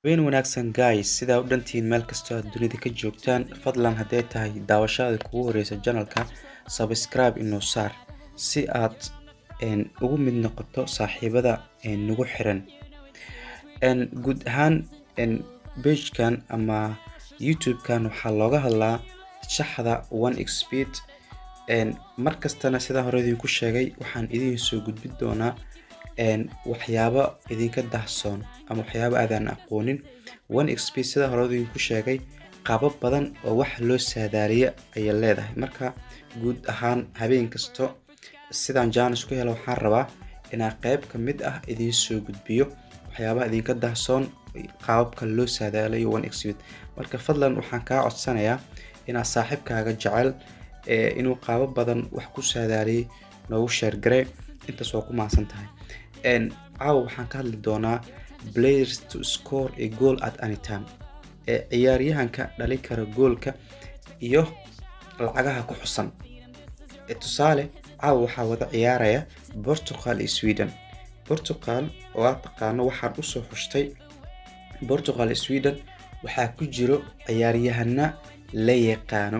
Weyn wanaagsan guys sidaa u dhantiin meel kastoo aad dunida ka joogtaan fadlan haddii ay tahay daawashada kugu horeysa channelka subscribe inoo saar si aad ugu mid noqoto saaxiibada nagu xiran guud ahaan page-kan ama YouTube-kan waxaa looga hadlaa shaxda 1xbet markastana sida hore idinku sheegay waxaan idin soo gudbin doonaa waxyaabo idinka dahsoon ama waxyaabo aadan aqoonin 1xbet sida hore idinku sheegay qaabab badan oo wax loo saadaaliyo ay leedahay marka guud ahaan habeen kasto sidaan jaanis ku helo waxaan rabaa inaan qayb ka mid ah idin soo gudbiyo waxyaabaha idinka dahsoon qaababka loo saadaaliyo 1xbet marka fadlan waxaan kaa codsanayaa inaad saaxiibkaaga jecel inuu qaabab badan wax ku saadaaliyo noogu share garee intaas waa ku maasan tahay caawa waxaan ka hadli doonaa players to score a goal at any time ciyaaryahanka dhalin kara goolka iyo lacagaha ku xusan tusaale caawa waxaa wada ciyaaraya Portugal iyo Sweden Portugal oo taqaano waxaan u soo xushtay Portugal iyo Sweden waxaa ku jiro ciyaaryahana la yaqaano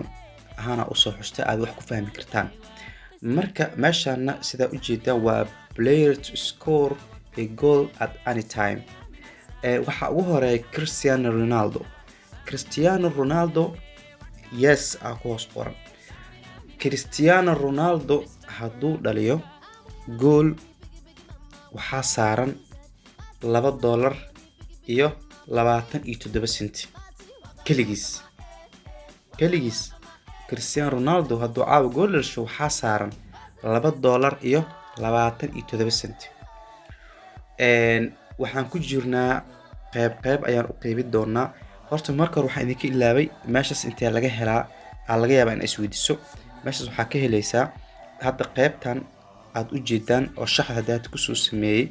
ahana u soo xushtay aad wax ku fahmi kartaan marka meeshana sida u jeedaan waa player to score a goal at any time waxa ugu horeeya Cristiano Ronaldo yes ku hoos qoran Cristiano Ronaldo hadduu dhaliyo goal waxaa saaran $2 iyo 27 senti kaligiis Cristiano Ronaldo hadduu caawa goal dhasho waxaa saaran $2 iyo 27 senti waxaan ku jirnaa qayb ayaan u qaybin doonaa horta marka waxaan idinka ilaabay meeshas intee laga helaa laga yaabaa in isweydiiso meeshas waxaa ka helaysaa hadda qaybtan aad u jeedaan oo shaxda daad ku soo sameeyay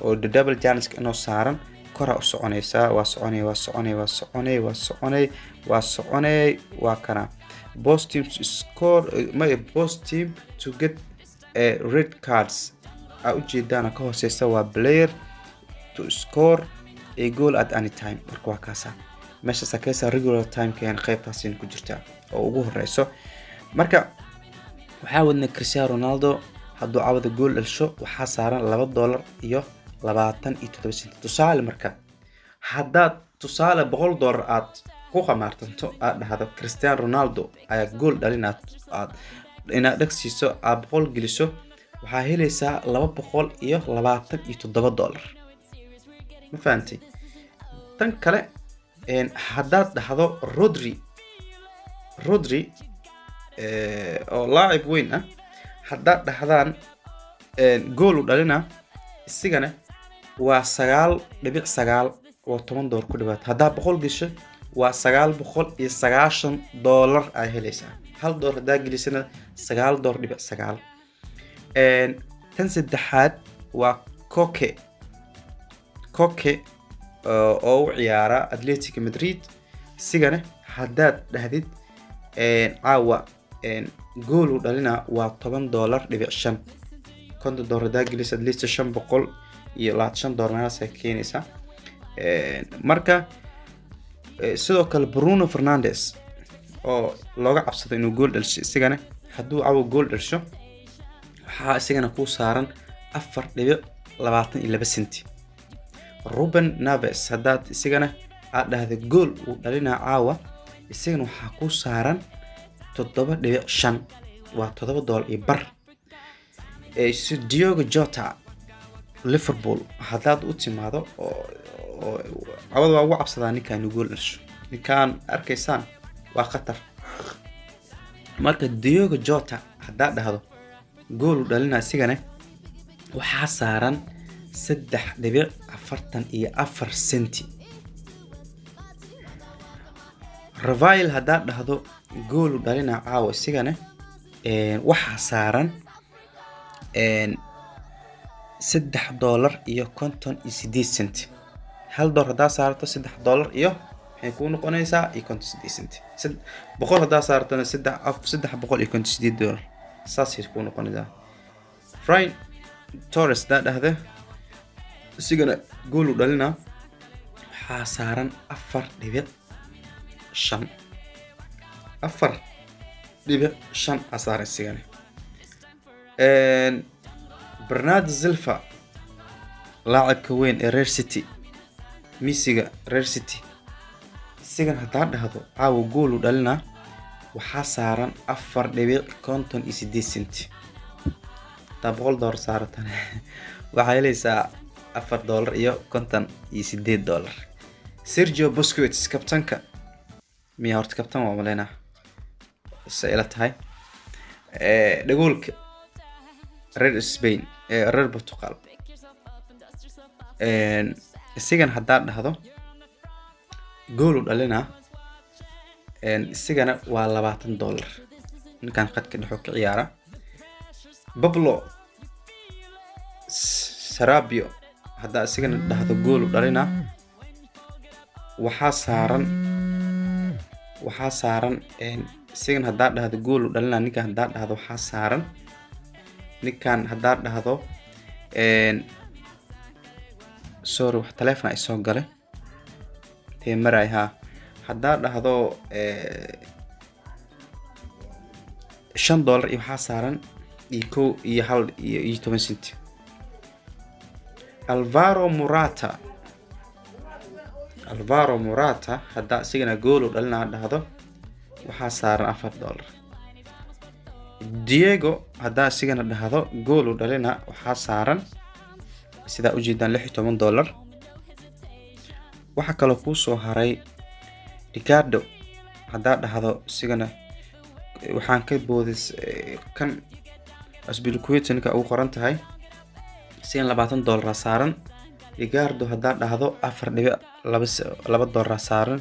oo double chance inoo saaran kora u soconaysa waa kana both teams score both team to get red cards u jeedaan ka hooseysa waa player to score a goal at any time marka waa kaasa meesha sakaysa regular time keen qaybtaas ku jirta oo ugu horeyso marka waxaa wadna Cristiano Ronaldo hadduu caawada goal dhasho waxaa saaran $2 iyo 27 senti tusaale marka haddaad tusaale $100 aad ku qamaartanto aad dhahdo Cristiano Ronaldo ayaa goal dhalinaad inaad dhagsiiso aad 100 geliso waxaa helaysaa $227 ma fahantay tan kale haddaad dhahdo Rodri oo laacib weyn ah haddaad dhahdaan goal u dhalina isigana waa 9.9 oo $10 ku dhawaad haddaa 100 gasho waa $990 ay helaysaa $1 haddaa gelisana $9.9 tan saddexaad waa Koke oo u ciyaara Atletico Madrid isigana haddaad dhahdid caawa goal u dhalina waa $10.5 $50 haddaa gelis at least $500 iyo $25 meelaas ay keenaysaa marka sidoo kale Bruno Fernandes oo looga cabsado inuu goal dhalisho isigana hadduu caawa goal dhasho waxaa isigana ku saaran $4.22 senti Ruben Neves haddaad isigana aad dhahdo goal uu dhalina caawa isigana waxaa ku saaran $7.5 waa $7 iyo bar Diogo Jota Liverpool haddaad u timaado oo cawada waa ugu cabsadaa ninkan goal dhasho ninkan arkaysaan waa khatar marka Diogo Jota haddaad dhahdo goal u dhalina isigana waxaa saaran $3.44 senti Rafael haddaad dhahdo goal u dhalina caawa isigana waxaa saaran $3 iyo 58 senti $1 haddaa saarto $3 iyo waxay ku noqonaysaa 58 senti 100 haddaa saartana $358 saasay ku noqonaysaa Ferran Torres haddaa dhahdo isigana goal u dhalina waxaa saaran 4.5 4.5 asaaran isigana Bernardo Silva لاعبka weyn ee Real City Misiga Real City sigan hadaa dhahdo caawa gool u dhalina waxaa saaran 4.58 senti $100 saaratan waxaa helaysaa $4.58 Sergio Busquets kabtanka miya horta kabtan waa maleyna sayla tahay dhagoolka Real Spain Real Portugal sigan hadaa dhahdo gool u dhalina isigana waa $20 ninkan qadka dhaxo ka ciyaara Pablo Sarabia hadaa isigana dhahdo gool u dhalina waxaa saaran isigana hadaa dhahdo gool u dhalina ninkan hadaa dhahdo waxaa saaran ninkan hadaa dhahdo sorry wax telefoon ay soo galay maray ha hadaa dhahdo $5 iyo waxaa saaran iyo 1 senti Alvaro Morata hadaa isigana gool u dhalina dhahdo waxaa saaran $4 Diego hadaa isigana dhahdo gool u dhalina waxaa saaran sida u jeedaan $16 waxa kale ku soo haray Ricardo hadaa dhahdo isigana waxaan ka boodis kan asbilkuweetinka ugu qoran tahay $20 saaran Ricardo hadaa dhahdo $4.2 saaran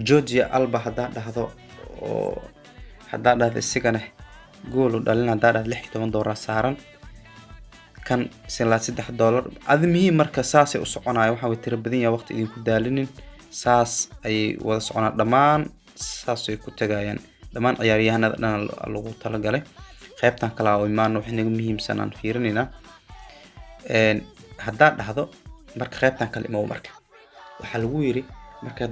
Jordi Alba hadaa dhahdo oo hadaa dhahdo isigana gool u dhalina hadaa dhahdo $16 saaran kan $3 admihi marka saasay u soconayo waxa way tira badan yahay waqti idinku daalinin saas ay wada soconaa dhamaan saas ay ku tagayaan dhamaan ciyaaryahanada dhan lagu tala galay qaybtan kala oo imaan wax inaga muhiimsan aan fiirinayna hadaa dhahdo marka qaybtan kale ima marka waxa lagu yiri marka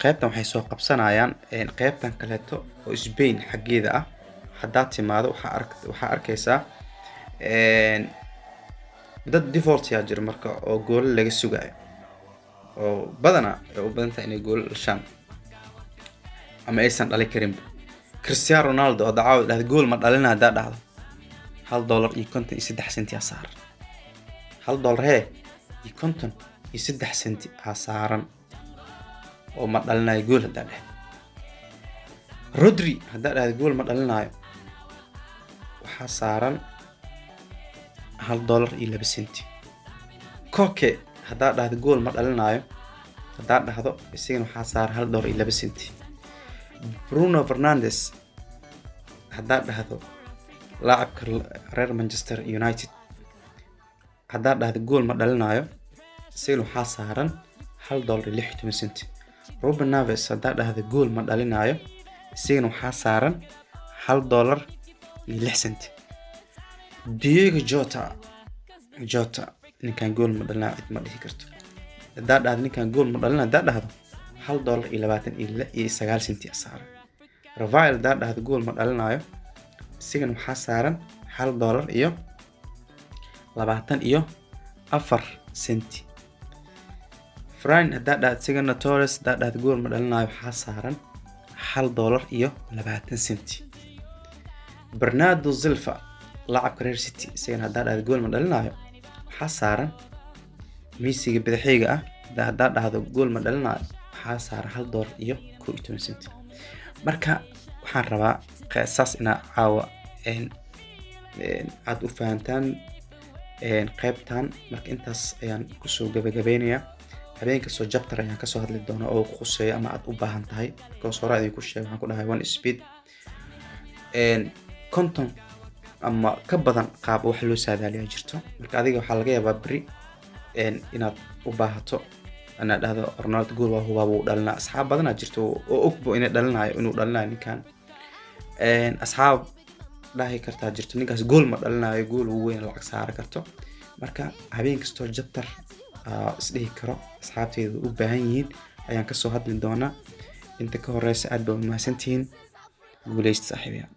qaybtan waxay soo qabsanayaan qaybtan kaleeto oo Spain xageeda ah hadaa timaado waxa arkaysaa dad default ya jir marka oo gool laga sugayo oo badana u badanta inay gool shan ama aysan dhalin karin Cristiano Ronaldo oo dacwad dhahdo gool ma dhalina hadaa dhahdo $1.53 saaran $1.53 saaran oo ma dhalinayo gool hadaa dhahdo Rodri hadaa dhahdo gool ma dhalinayo waxaa saaran $1.02 Koke hadaa dhahdo gool ma dhalinayo hadaa dhahdo isigana waxaa saaran $1.02 Bruno Fernandes hadaa dhahdo laacibka reer Manchester United hadaa dhahdo gool ma dhalinayo isigana waxaa saaran $1.16 Ruben Neves hadaa dhahdo gool ma dhalinayo isigana waxaa saaran $1.06 Diego Jota ninkan gool ma dhalina cid ma dhihi karto hadaa dhahdo ninkan gool ma dhalina hadaa dhahdo $1.29 saaran Rafael hadaa dhahdo gool ma dhalinayo isigana waxaa saaran $1.24 Fran hadaa dhahdo isigana Torres hadaa dhahdo gool ma dhalinayo waxaa saaran $1.20 Bernardo Silva لاعب Real City isigana hadaa dhahdo gool ma dhalinayo waxaa saaran Misiga badaxiga ah hadaa dhahdo gool ma dhalinayo waxaa saaran $1.12 marka waxaan rabaa qeesaas ina caawa aad u fahantaan qaybtan marka intaas ayaan ku soo gabagabeynaya habeenka soo chapter ayaan ka soo hadli doonaa oo khuseeyo ama aad u baahan tahay because hore idinku sheegay waxaan ku dhahay one speed content ama ka badan qaab wax loo saadaaliyo jirto marka adiga waxa laga yaabaa bari inaad u baahato ana dhahdo Ronaldo gool waa huba uu dhalina asxaab badan jirto oo ogbo inay dhalinayo inuu dhalinayo ninkan asxaab dhahay kartaa jirto ninkaas gool ma dhalinayo gool uu weyn lacag saar karto marka habeen kasto chapter isdhihi karo asxaabteyda u baahan yihiin ayaan kasoo hadli doonaa. inta ka horeysa aad baa u mahadsantihiin. guuleysta saaxiibayaal.